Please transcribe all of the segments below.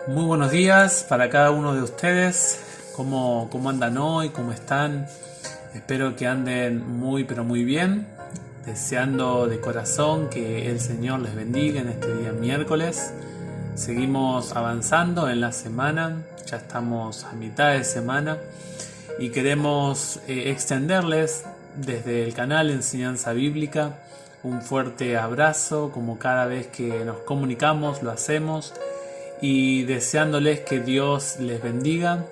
Muy buenos días para cada uno de ustedes. ¿Cómo andan hoy? ¿Cómo están? Espero que anden muy pero muy bien. Deseando de corazón que el Señor les bendiga en este día miércoles. Seguimos avanzando en la semana. Ya estamos a mitad de semana. Y queremos extenderles desde el canal Enseñanza Bíblica un fuerte abrazo, como cada vez que nos comunicamos lo hacemos, y deseándoles que Dios les bendiga,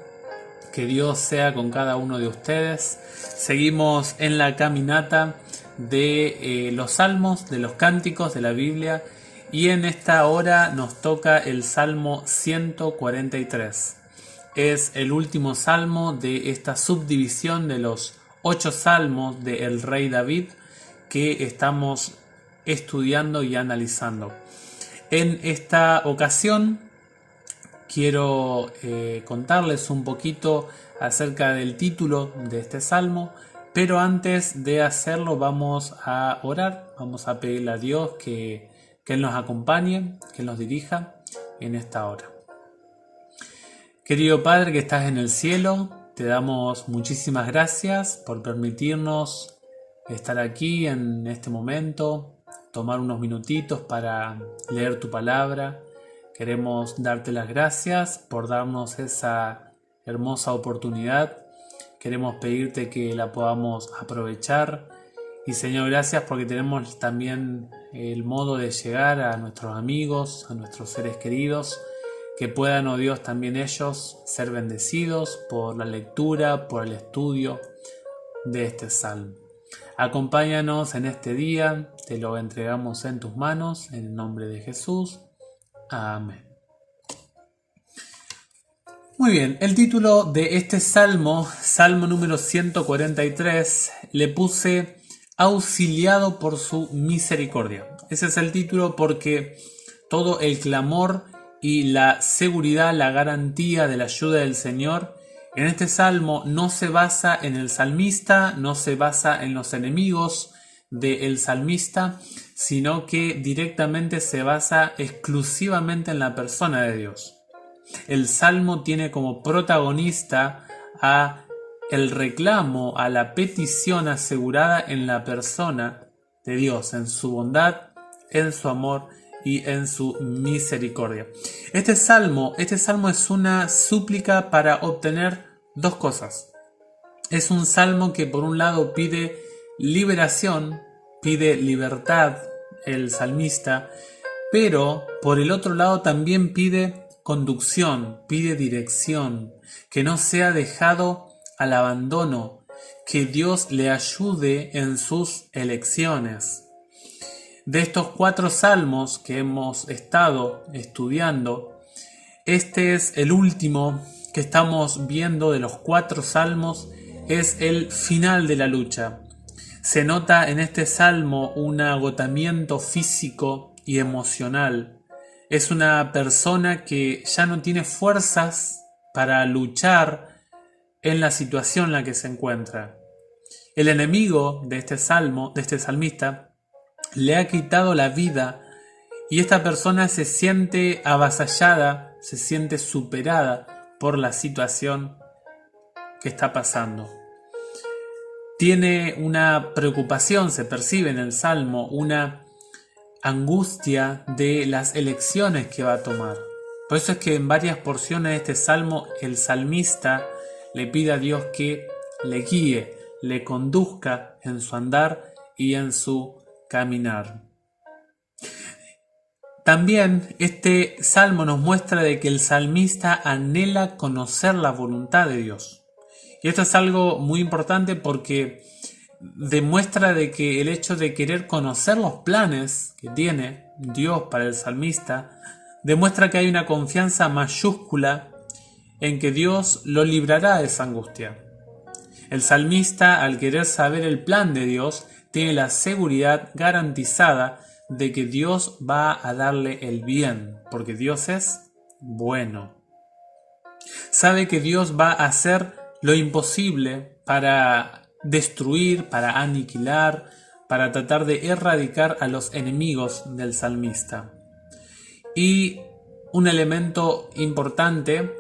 que Dios sea con cada uno de ustedes. Seguimos en la caminata de los salmos, de los cánticos de la Biblia, y en esta hora nos toca el Salmo 143. Es el último salmo de esta subdivisión de los 8 salmos del rey David que estamos estudiando y analizando. En esta ocasión quiero contarles un poquito acerca del título de este salmo, pero antes de hacerlo vamos a orar, vamos a pedirle a Dios que Él nos acompañe, que Él nos dirija en esta hora. Querido Padre que estás en el cielo, te damos muchísimas gracias por permitirnos estar aquí en este momento, tomar unos minutitos para leer tu palabra. Queremos darte las gracias por darnos esa hermosa oportunidad. Queremos pedirte que la podamos aprovechar. Y Señor, gracias porque tenemos también el modo de llegar a nuestros amigos, a nuestros seres queridos, que puedan, oh Dios, también ellos ser bendecidos por la lectura, por el estudio de este salmo. Acompáñanos en este día, te lo entregamos en tus manos, en el nombre de Jesús. Amén. Muy bien, el título de este salmo, salmo número 143, le puse auxiliado por su misericordia. Ese es el título porque todo el clamor y la seguridad, la garantía de la ayuda del Señor en este salmo no se basa en el salmista, no se basa en los enemigos del salmista, sino que directamente se basa exclusivamente en la persona de Dios. El salmo tiene como protagonista a el reclamo, a la petición asegurada en la persona de Dios, en su bondad, en su amor y en su misericordia. Este salmo es una súplica para obtener dos cosas. Es un salmo que por un lado pide liberación, pide libertad el salmista, pero por el otro lado también pide conducción, pide dirección, que no sea dejado al abandono, que Dios le ayude en sus elecciones. De estos 4 salmos que hemos estado estudiando, este es el último que estamos viendo de los 4 salmos, es el final de la lucha. Se nota en este salmo un agotamiento físico y emocional. Es una persona que ya no tiene fuerzas para luchar en la situación en la que se encuentra. El enemigo de este salmo, de este salmista, le ha quitado la vida y esta persona se siente avasallada, se siente superada por la situación que está pasando. Tiene una preocupación, se percibe en el salmo, una angustia de las elecciones que va a tomar. Por eso es que en varias porciones de este salmo el salmista le pide a Dios que le guíe, le conduzca en su andar y en su caminar. También este salmo nos muestra de que el salmista anhela conocer la voluntad de Dios. Y esto es algo muy importante porque demuestra de que el hecho de querer conocer los planes que tiene Dios para el salmista demuestra que hay una confianza mayúscula en que Dios lo librará de esa angustia. El salmista, al querer saber el plan de Dios, tiene la seguridad garantizada de que Dios va a darle el bien, porque Dios es bueno. Sabe que Dios va a hacer lo imposible para destruir, para aniquilar, para tratar de erradicar a los enemigos del salmista. Y un elemento importante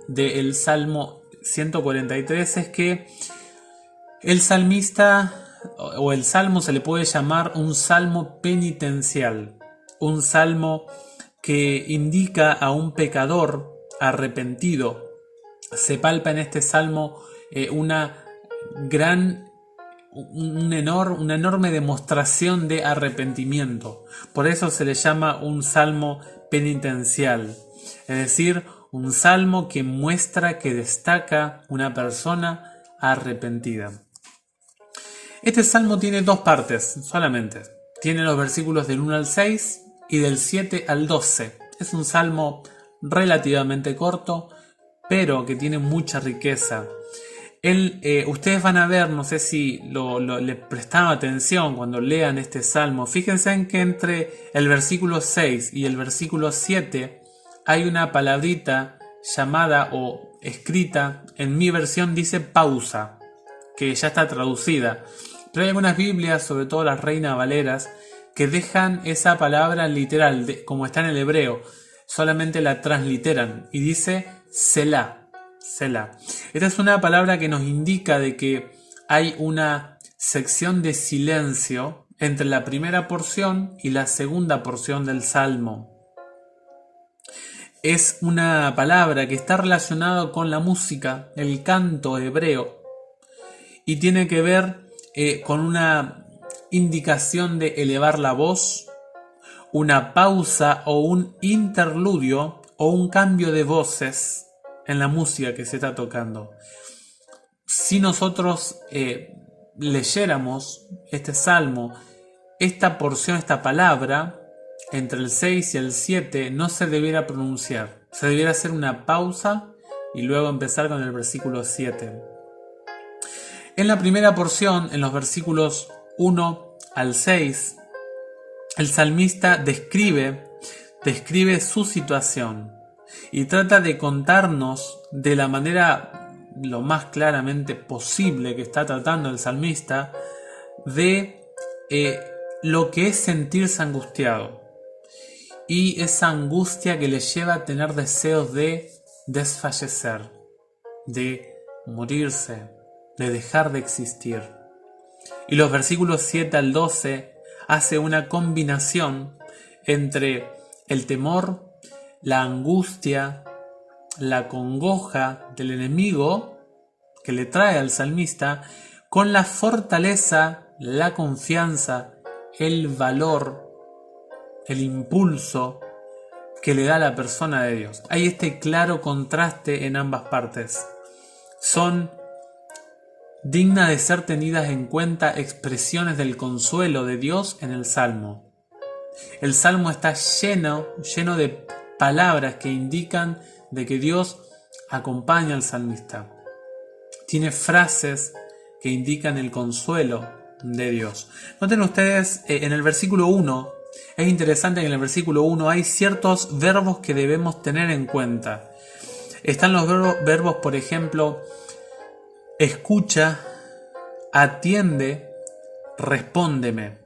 del Salmo 143 es que el salmista o el salmo se le puede llamar un salmo penitencial, un salmo que indica a un pecador arrepentido. Se palpa en este salmo una enorme demostración de arrepentimiento. Por eso se le llama un salmo penitencial, es decir, un salmo que muestra, que destaca una persona arrepentida. Este salmo tiene dos partes solamente. Tiene los versículos del 1 al 6 y del 7 al 12. Es un salmo relativamente corto, pero que tiene mucha riqueza. Ustedes van a ver, no sé si le prestaron atención cuando lean este salmo. Fíjense en que entre el versículo 6 y el versículo 7 hay una palabrita llamada o escrita, en mi versión dice pausa, que ya está traducida. Pero hay algunas Biblias, sobre todo las Reina Valeras, que dejan esa palabra literal, como está en el hebreo, solamente la transliteran y dice Selah, Selah. Esta es una palabra que nos indica de que hay una sección de silencio entre la primera porción y la segunda porción del Salmo. Es una palabra que está relacionada con la música, el canto hebreo, y tiene que ver con una indicación de elevar la voz, una pausa o un interludio o un cambio de voces en la música que se está tocando. Si nosotros leyéramos este salmo, esta porción, esta palabra, entre el 6 y el 7 no se debiera pronunciar. Se debiera hacer una pausa y luego empezar con el versículo 7. En la primera porción, en los versículos 1 al 6, el salmista describe su situación y trata de contarnos de la manera lo más claramente posible que está tratando el salmista de lo que es sentirse angustiado y esa angustia que le lleva a tener deseos de desfallecer, de morirse, de dejar de existir. Y los versículos 7 al 12 hace una combinación entre el temor, la angustia, la congoja del enemigo que le trae al salmista con la fortaleza, la confianza, el valor, el impulso que le da la persona de Dios. Hay este claro contraste en ambas partes. Son dignas de ser tenidas en cuenta expresiones del consuelo de Dios en el Salmo. El Salmo está lleno de palabras que indican de que Dios acompaña al salmista. Tiene frases que indican el consuelo de Dios. Noten ustedes en el versículo 1, es interesante que en el versículo 1 hay ciertos verbos que debemos tener en cuenta. Están los verbos, por ejemplo, escucha, atiende, respóndeme.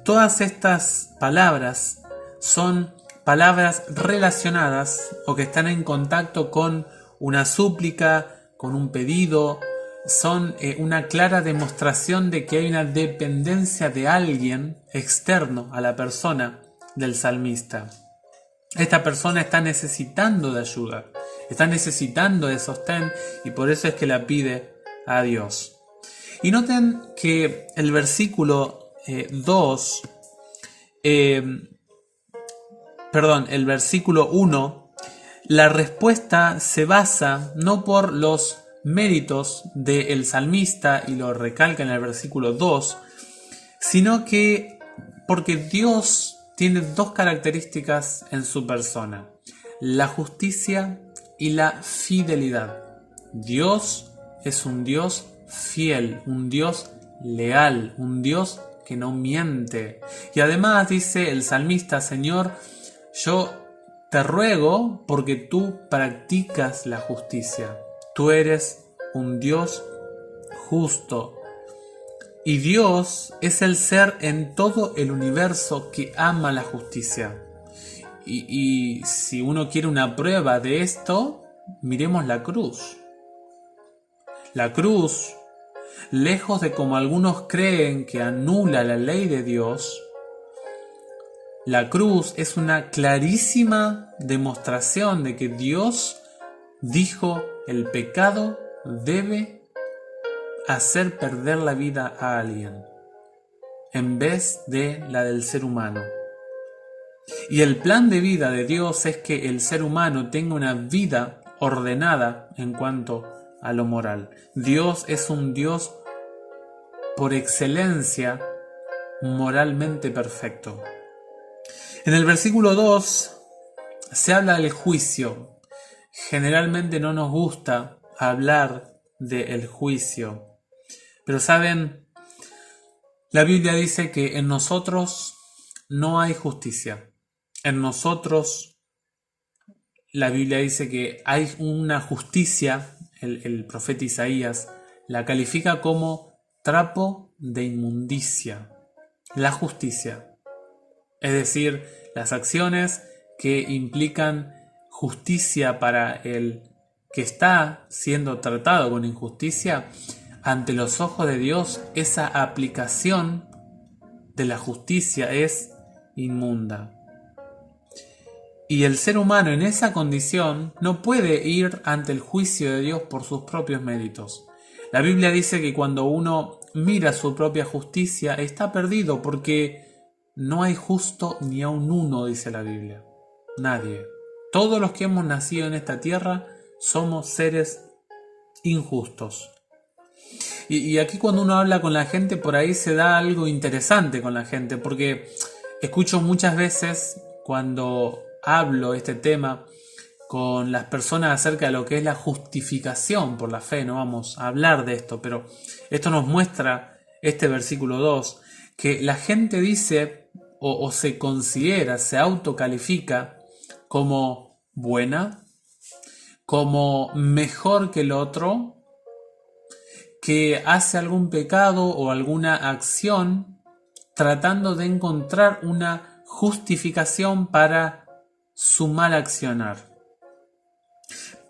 Todas estas palabras son palabras relacionadas o que están en contacto con una súplica, con un pedido. Son una clara demostración de que hay una dependencia de alguien externo a la persona del salmista. Esta persona está necesitando de ayuda, está necesitando de sostén y por eso es que la pide a Dios. Y noten que el versículo 2, el versículo 1, la respuesta se basa no por los méritos del salmista, y lo recalca en el versículo 2, sino que porque Dios tiene dos características en su persona: la justicia y la fidelidad. Dios es un Dios fiel, un Dios leal, un Dios que no miente. Y además dice el salmista: Señor, yo te ruego porque tú practicas la justicia. Tú eres un Dios justo. Y Dios es el ser en todo el universo que ama la justicia. Y si uno quiere una prueba de esto, miremos la cruz. La cruz, lejos de como algunos creen que anula la ley de Dios, la cruz es una clarísima demostración de que Dios dijo: el pecado debe hacer perder la vida a alguien, en vez de la del ser humano. Y el plan de vida de Dios es que el ser humano tenga una vida ordenada en cuanto a lo moral. Dios es un Dios por excelencia moralmente perfecto. En el versículo 2 se habla del juicio. Generalmente no nos gusta hablar del juicio, pero saben, la Biblia dice que en nosotros no hay justicia. En nosotros, la Biblia dice que hay una justicia, el profeta Isaías la califica como trapo de inmundicia. La justicia, es decir, las acciones que implican justicia para el que está siendo tratado con injusticia, ante los ojos de Dios, esa aplicación de la justicia es inmunda. Y el ser humano en esa condición no puede ir ante el juicio de Dios por sus propios méritos. La Biblia dice que cuando uno mira su propia justicia está perdido, porque no hay justo ni aun uno, dice la Biblia. Nadie. Todos los que hemos nacido en esta tierra somos seres injustos. Y aquí cuando uno habla con la gente, por ahí se da algo interesante con la gente, porque escucho muchas veces cuando hablo este tema con las personas acerca de lo que es la justificación por la fe. No vamos a hablar de esto, pero esto nos muestra este versículo 2, que la gente dice o se considera, se autocalifica como buena, como mejor que el otro, que hace algún pecado o alguna acción tratando de encontrar una justificación para su mal accionar.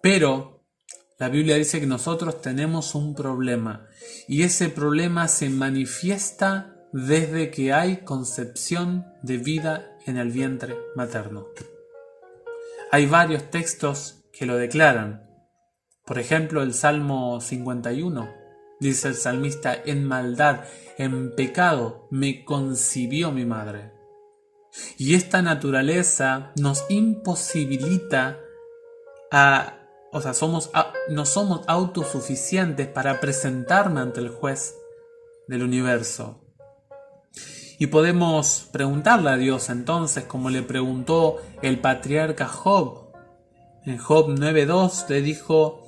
Pero la Biblia dice que nosotros tenemos un problema, y ese problema se manifiesta desde que hay concepción de vida en el vientre materno. Hay varios textos que lo declaran. Por ejemplo, el Salmo 51. Dice el salmista: en maldad, en pecado me concibió mi madre. Y esta naturaleza nos imposibilita no somos autosuficientes para presentarnos ante el juez del universo. Y podemos preguntarle a Dios entonces, como le preguntó el patriarca Job. En Job 9:2 le dijo: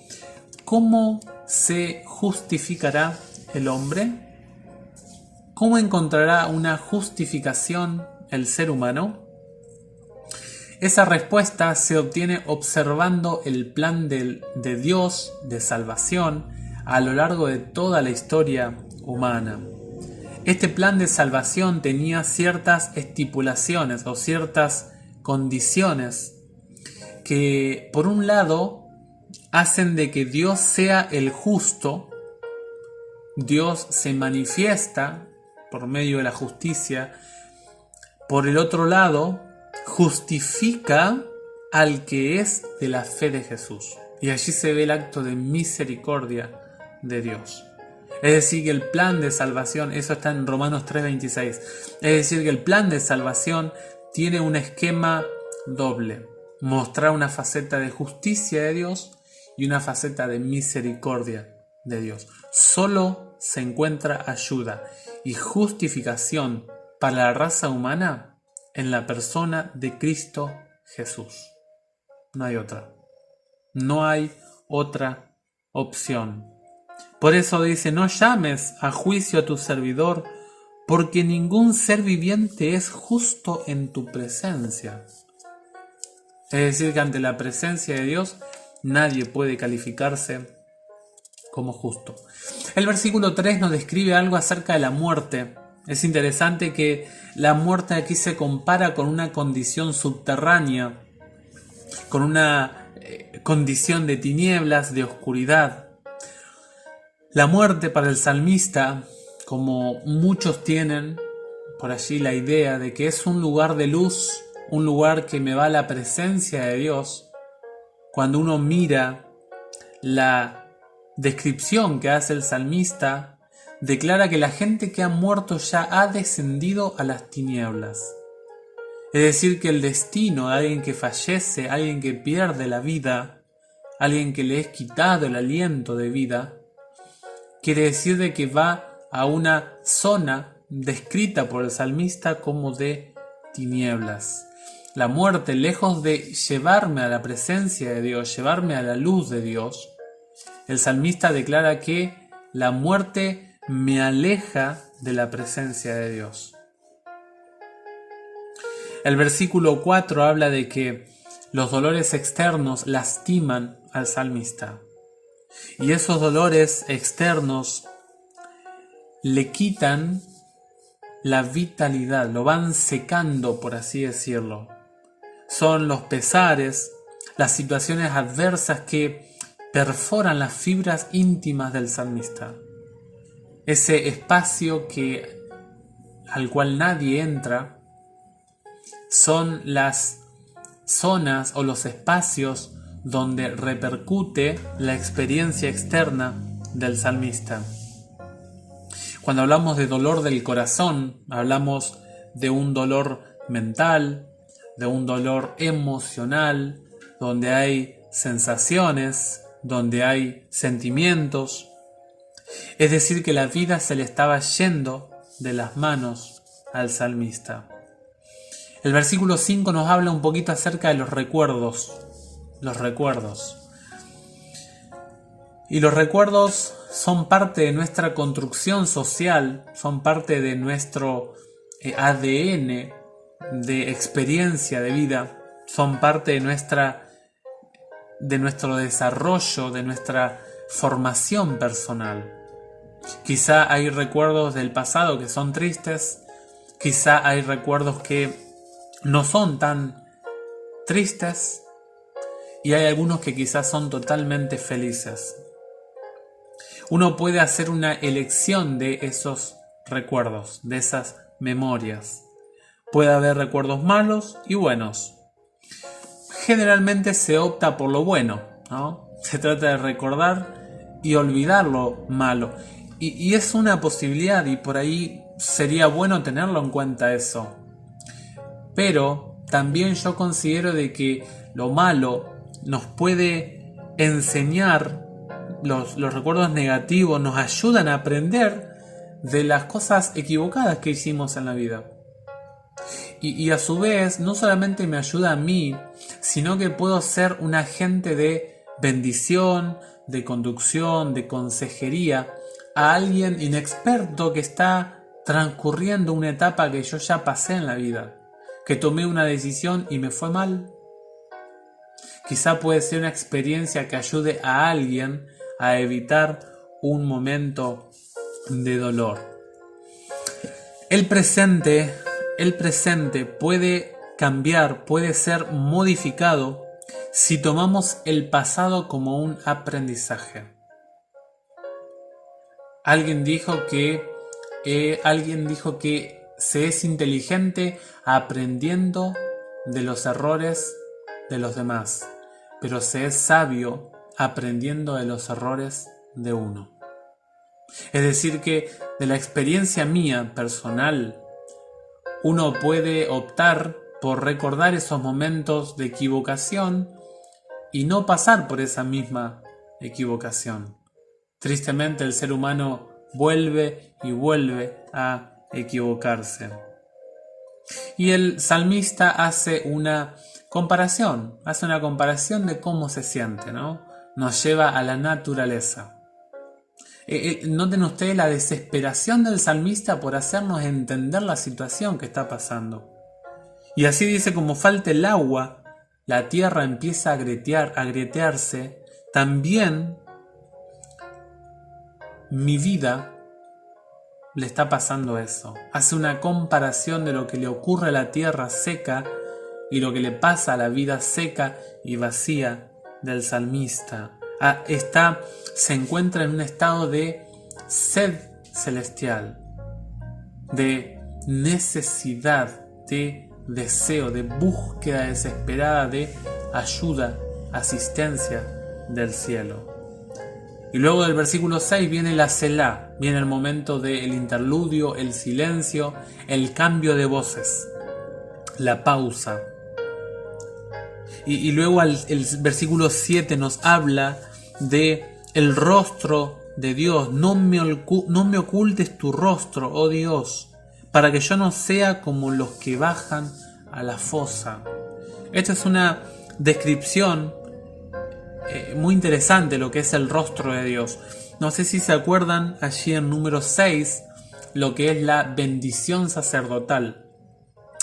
¿cómo se justificará el hombre? ¿Cómo encontrará una justificación el ser humano? Esa respuesta se obtiene observando el plan de Dios de salvación a lo largo de toda la historia humana. Este plan de salvación tenía ciertas estipulaciones o ciertas condiciones que, por un lado, hacen de que Dios sea el justo. Dios se manifiesta por medio de la justicia. Por el otro lado, justifica al que es de la fe de Jesús. Y allí se ve el acto de misericordia de Dios. Es decir, que el plan de salvación, eso está en Romanos 3:26, es decir, que el plan de salvación tiene un esquema doble: mostrar una faceta de justicia de Dios y una faceta de misericordia de Dios. Solo se encuentra ayuda y justificación para la raza humana en la persona de Cristo Jesús. No hay otra. No hay otra opción. Por eso dice: no llames a juicio a tu servidor, porque ningún ser viviente es justo en tu presencia. Es decir, que ante la presencia de Dios nadie puede calificarse como justo. El versículo 3 nos describe algo acerca de la muerte Es interesante que la muerte aquí se compara con una condición subterránea, con una condición de tinieblas, de oscuridad. La muerte para el salmista, como muchos tienen por allí la idea de que es un lugar de luz, un lugar que me va a la presencia de Dios, cuando uno mira la descripción que hace el salmista, declara que la gente que ha muerto ya ha descendido a las tinieblas. Es decir, que el destino de alguien que fallece, alguien que pierde la vida, alguien que le es quitado el aliento de vida, quiere decir de que va a una zona descrita por el salmista como de tinieblas. La muerte, lejos de llevarme a la presencia de Dios, llevarme a la luz de Dios, el salmista declara que la muerte me aleja de la presencia de Dios. El versículo 4 habla de que los dolores externos lastiman al salmista. Y esos dolores externos le quitan la vitalidad, lo van secando, por así decirlo. Son los pesares, las situaciones adversas que perforan las fibras íntimas del salmista. Ese espacio al cual nadie entra son las zonas o los espacios donde repercute la experiencia externa del salmista. Cuando hablamos de dolor del corazón, hablamos de un dolor mental, de un dolor emocional, donde hay sensaciones, donde hay sentimientos. Es decir, que la vida se le estaba yendo de las manos al salmista. El versículo 5 nos habla un poquito acerca de los recuerdos. Los recuerdos. Y los recuerdos son parte de nuestra construcción social, son parte de nuestro ADN de experiencia de vida, son parte de nuestro desarrollo, de nuestra formación personal. Quizá hay recuerdos del pasado que son tristes, quizá hay recuerdos que no son tan tristes y hay algunos que quizás son totalmente felices. Uno puede hacer una elección de esos recuerdos, de esas memorias. Puede haber recuerdos malos y buenos. Generalmente se opta por lo bueno, ¿no? Se trata de recordar y olvidar lo malo. Y es una posibilidad y por ahí sería bueno tenerlo en cuenta eso. Pero también yo considero de que lo malo nos puede enseñar, los recuerdos negativos nos ayudan a aprender de las cosas equivocadas que hicimos en la vida. Y a su vez, no solamente me ayuda a mí, sino que puedo ser un agente de bendición, de conducción, de consejería a alguien inexperto que está transcurriendo una etapa que yo ya pasé en la vida, que tomé una decisión y me fue mal. Quizá puede ser una experiencia que ayude a alguien a evitar un momento de dolor. El presente puede cambiar, puede ser modificado si tomamos el pasado como un aprendizaje. Alguien dijo que se es inteligente aprendiendo de los errores de los demás, pero se es sabio aprendiendo de los errores de uno. Es decir, que de la experiencia mía personal, uno puede optar por recordar esos momentos de equivocación y no pasar por esa misma equivocación. Tristemente, el ser humano vuelve y vuelve a equivocarse. Y el salmista hace una comparación de cómo se siente, ¿no? Nos lleva a la naturaleza. Noten ustedes la desesperación del salmista por hacernos entender la situación que está pasando. Y así dice: como falta el agua, la tierra empieza a grietearse, también mi vida le está pasando eso. Hace una comparación de lo que le ocurre a la tierra seca y lo que le pasa a la vida seca y vacía del salmista. Se encuentra en un estado de sed celestial, de necesidad, de deseo, de búsqueda desesperada de ayuda, asistencia del cielo. Y luego del versículo 6 viene la Selá, viene el momento del interludio, el silencio, el cambio de voces, la pausa. Y luego el versículo 7 nos habla de el rostro de Dios. No me ocultes tu rostro, oh Dios, para que yo no sea como los que bajan a la fosa. Esta es una descripción muy interesante, lo que es el rostro de Dios. No sé si se acuerdan allí en número 6 lo que es la bendición sacerdotal.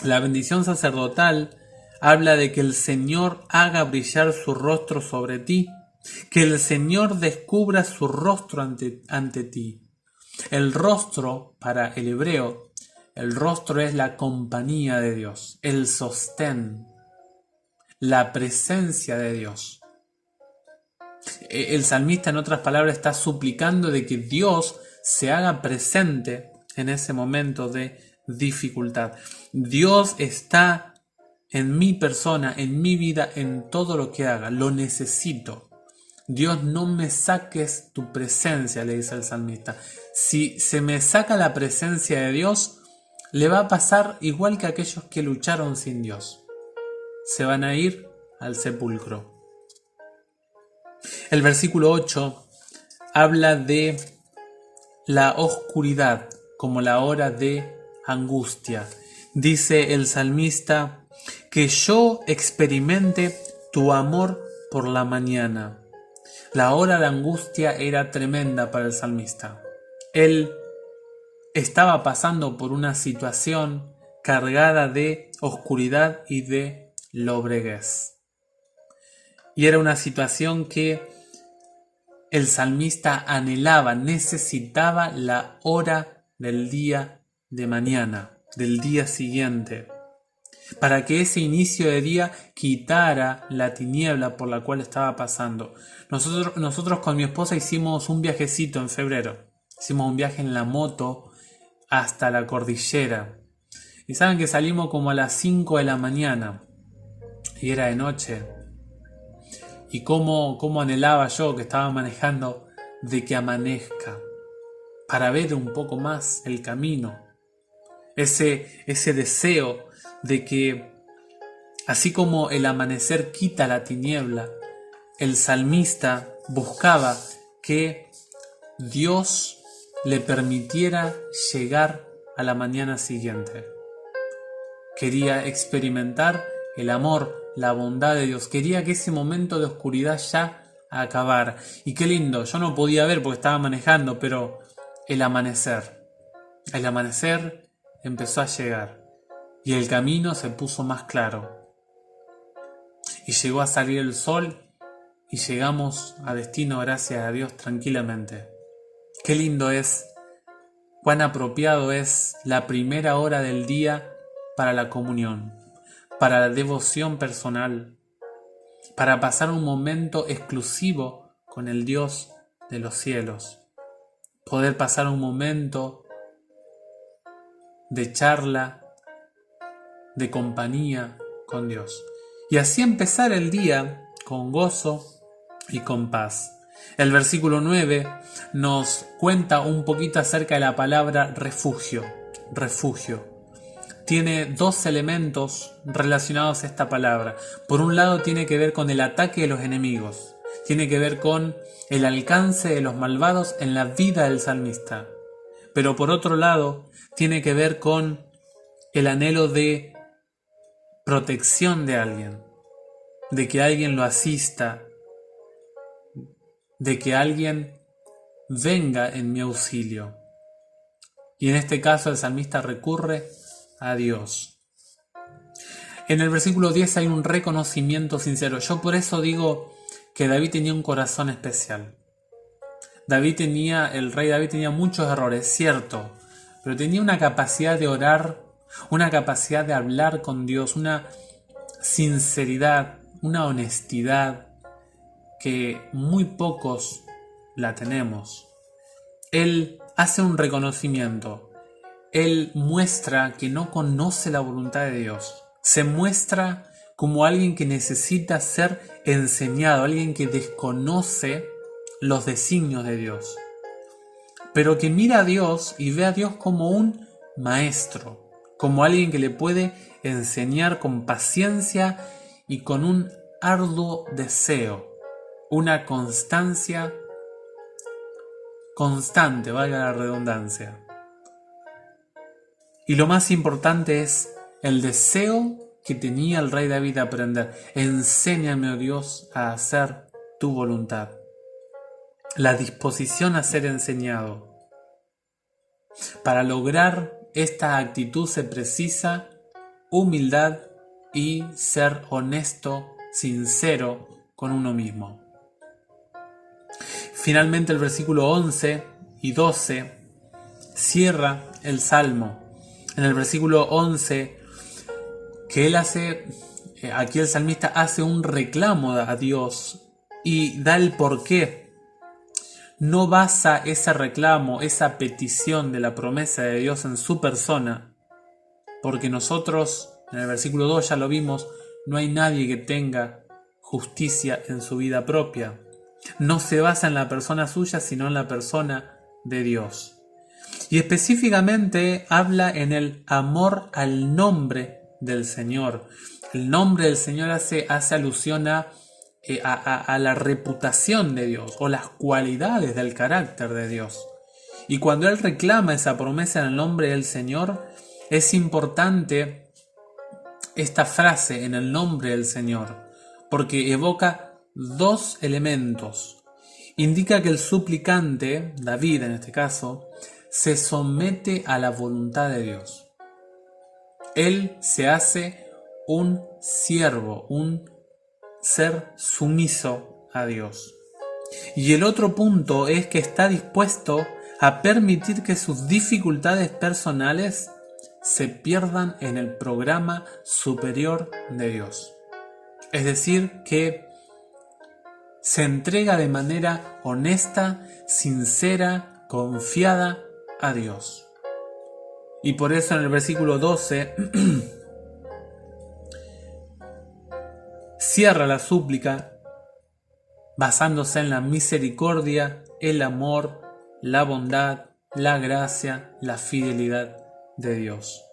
La bendición sacerdotal habla de que el Señor haga brillar su rostro sobre ti, que el Señor descubra su rostro ante ti. El rostro, para el hebreo, el rostro es la compañía de Dios, el sostén, la presencia de Dios. El salmista, en otras palabras, está suplicando de que Dios se haga presente en ese momento de dificultad. Dios está en mi persona, en mi vida, en todo lo que haga. Lo necesito. Dios, no me saques tu presencia, le dice el salmista. Si se me saca la presencia de Dios, le va a pasar igual que a aquellos que lucharon sin Dios. Se van a ir al sepulcro. El versículo 8 habla de la oscuridad como la hora de angustia. Dice el salmista: que yo experimente tu amor por la mañana. La hora de angustia era tremenda para el salmista. Él estaba pasando por una situación cargada de oscuridad y de lobreguez. Y era una situación que el salmista anhelaba, necesitaba la hora del día de mañana, del día siguiente, para que ese inicio de día quitara la tiniebla por la cual estaba pasando. Nosotros con mi esposa hicimos un viajecito en febrero. Hicimos un viaje en la moto hasta la cordillera. Y saben que salimos como a las 5 de la mañana. Y era de noche. Y cómo anhelaba yo, que estaba manejando, de que amanezca, para ver un poco más el camino. Ese deseo de que, así como el amanecer quita la tiniebla, el salmista buscaba que Dios le permitiera llegar a la mañana siguiente. Quería experimentar el amor, la bondad de Dios. Quería que ese momento de oscuridad ya acabara. Y qué lindo, yo no podía ver porque estaba manejando, pero el amanecer empezó a llegar y el camino se puso más claro. Y llegó a salir el sol y llegamos a destino, gracias a Dios, tranquilamente. Qué lindo es, cuán apropiado es la primera hora del día para la comunión, para la devoción personal, para pasar un momento exclusivo con el Dios de los cielos, poder pasar un momento de charla, de compañía con Dios. Y así empezar el día con gozo y con paz. El versículo 9 nos cuenta un poquito acerca de la palabra refugio. Refugio. Tiene dos elementos relacionados a esta palabra. Por un lado tiene que ver con el ataque de los enemigos. Tiene que ver con el alcance de los malvados en la vida del salmista. Pero por otro lado tiene que ver con el anhelo de protección de alguien. De que alguien lo asista. De que alguien venga en mi auxilio. Y en este caso el salmista recurre a Dios. En el versículo 10 hay un reconocimiento sincero. Yo por eso digo que David tenía un corazón especial. El rey David tenía muchos errores, cierto. pero tenía una capacidad de orar, una capacidad de hablar con Dios, una sinceridad, una honestidad que muy pocos la tenemos. Él hace un reconocimiento. Él muestra que no conoce la voluntad de Dios. Se muestra como alguien que necesita ser enseñado, alguien que desconoce los designios de Dios, pero que mira a Dios y ve a Dios como un maestro, como alguien que le puede enseñar con paciencia y con un arduo deseo, una constancia constante, valga la redundancia. Y lo más importante es el deseo que tenía el rey David de aprender. Enséñame, oh Dios, a hacer tu voluntad. La disposición a ser enseñado. Para lograr esta actitud se precisa humildad y ser honesto, sincero con uno mismo. Finalmente el versículo 11 y 12 cierra el Salmo. En el versículo 11, que él hace, aquí el salmista hace un reclamo a Dios y da el porqué. No basa ese reclamo, esa petición de la promesa de Dios en su persona, porque nosotros, en el versículo 2 ya lo vimos, no hay nadie que tenga justicia en su vida propia. No se basa en la persona suya, sino en la persona de Dios. Y específicamente habla en el amor al nombre del Señor. El nombre del Señor hace alusión a la reputación de Dios o las cualidades del carácter de Dios. Y cuando Él reclama esa promesa en el nombre del Señor, es importante esta frase en el nombre del Señor, porque evoca dos elementos. Indica que el suplicante, David en este caso, se somete a la voluntad de Dios. Él se hace un siervo, un ser sumiso a Dios. Y el otro punto es que está dispuesto a permitir que sus dificultades personales se pierdan en el programa superior de Dios. Es decir, que se entrega de manera honesta, sincera, confiada a Dios. Y por eso en el versículo 12 cierra la súplica basándose en la misericordia, el amor, la bondad, la gracia, la fidelidad de Dios.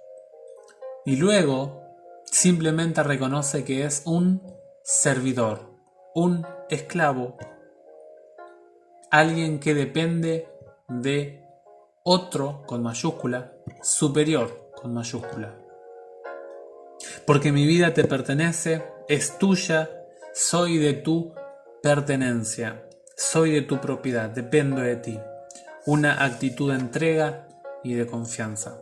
Y luego simplemente reconoce que es un servidor, un esclavo, alguien que depende de otro con mayúscula, superior con mayúscula. Porque mi vida te pertenece, es tuya, soy de tu pertenencia, soy de tu propiedad, dependo de ti. Una actitud de entrega y de confianza.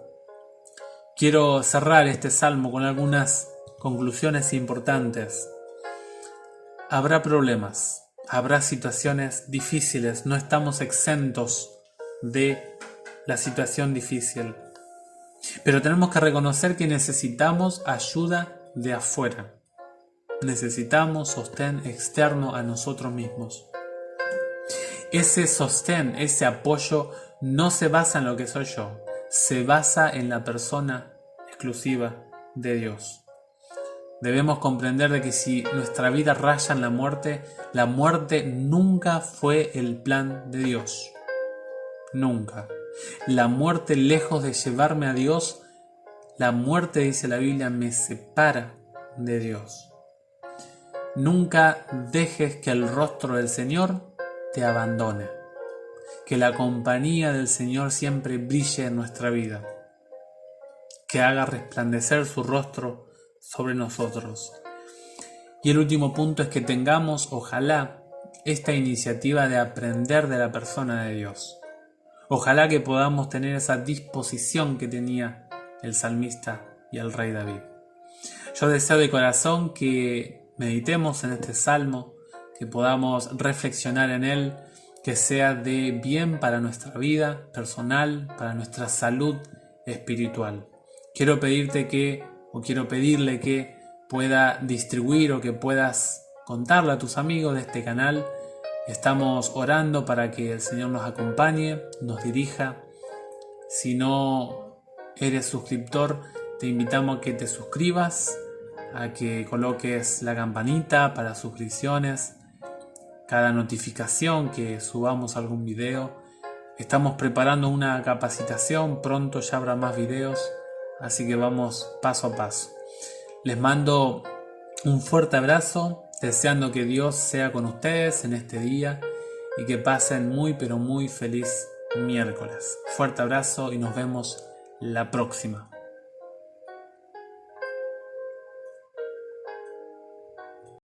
Quiero cerrar este salmo con algunas conclusiones importantes. Habrá problemas, habrá situaciones difíciles, no estamos exentos de la situación difícil. Pero tenemos que reconocer que necesitamos ayuda de afuera. Necesitamos sostén externo a nosotros mismos. Ese sostén, ese apoyo, no se basa en lo que soy yo, se basa en la persona exclusiva de Dios. Debemos comprender de que si nuestra vida raya en la muerte nunca fue el plan de Dios. Nunca. La muerte, lejos de llevarme a Dios, la muerte, dice la Biblia, me separa de Dios. Nunca dejes que el rostro del Señor te abandone. Que la compañía del Señor siempre brille en nuestra vida. Que haga resplandecer su rostro sobre nosotros. Y el último punto es que tengamos, ojalá, esta iniciativa de aprender de la persona de Dios. Ojalá que podamos tener esa disposición que tenía el salmista y el rey David. Yo deseo de corazón que meditemos en este salmo, que podamos reflexionar en él, que sea de bien para nuestra vida personal, para nuestra salud espiritual. Quiero pedirle que pueda distribuir o que puedas contarle a tus amigos de este canal. Estamos orando para que el Señor nos acompañe, nos dirija. Si no eres suscriptor, te invitamos a que te suscribas, a que coloques la campanita para suscripciones, cada notificación que subamos algún video. Estamos preparando una capacitación, pronto ya habrá más videos, así que vamos paso a paso. Les mando un fuerte abrazo, deseando que Dios sea con ustedes en este día y que pasen muy pero muy feliz miércoles. Fuerte abrazo y nos vemos la próxima.